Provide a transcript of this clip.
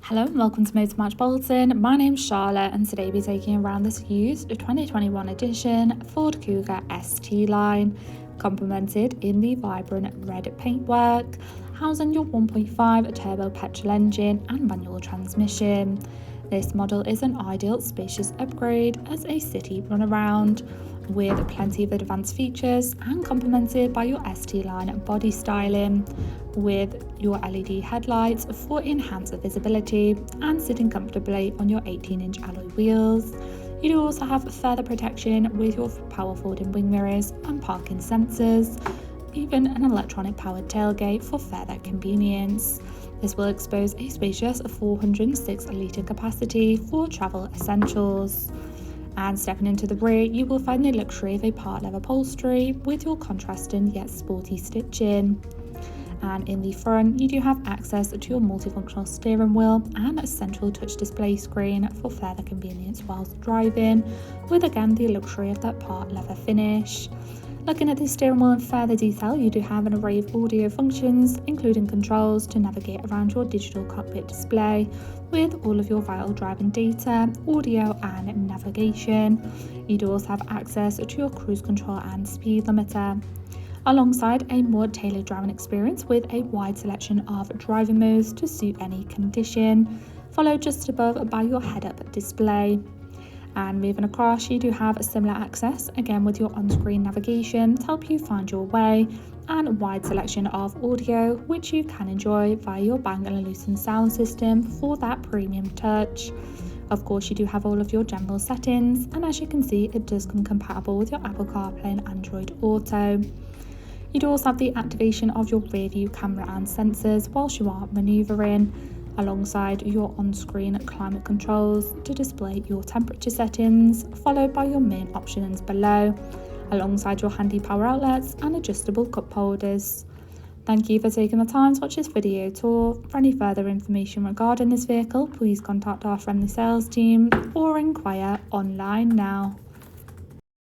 Hello and welcome to Motor Match Bolton. My name's Charlotte and today we'll be taking around this used 2021 edition Ford Kuga ST-Line, complemented in the vibrant red paintwork, housing your 1.5 turbo petrol engine and manual transmission. This model is an ideal spacious upgrade as a city runaround, with plenty of advanced features and complemented by your ST-Line body styling, with your LED headlights for enhanced visibility and sitting comfortably on your 18-inch alloy wheels. You do also have further protection with your power folding wing mirrors and parking sensors, even an electronic powered tailgate for further convenience. This will expose a spacious 406 litre capacity for travel essentials. And stepping into the rear, you will find the luxury of a part leather upholstery with your contrasting yet sporty stitching. And in the front, you do have access to your multifunctional steering wheel and a central touch display screen for further convenience whilst driving, with again the luxury of that part leather finish. Looking at the steering wheel in further detail, you do have an array of audio functions, including controls to navigate around your digital cockpit display with all of your vital driving data, audio and navigation. You do also have access to your cruise control and speed limiter, alongside a more tailored driving experience with a wide selection of driving modes to suit any condition, followed just above by your head-up display. And moving across, you do have a similar access, again with your on-screen navigation to help you find your way, and a wide selection of audio which you can enjoy via your Bang & Olufsen sound system for that premium touch. Of course, you do have all of your general settings, and as you can see, it does come compatible with your Apple CarPlay and Android Auto. You do also have the activation of your rear view camera and sensors whilst you are manoeuvring, alongside your on-screen climate controls to display your temperature settings, followed by your main options below, alongside your handy power outlets and adjustable cup holders. Thank you for taking the time to watch this video tour. For any further information regarding this vehicle, please contact our friendly sales team or inquire online now.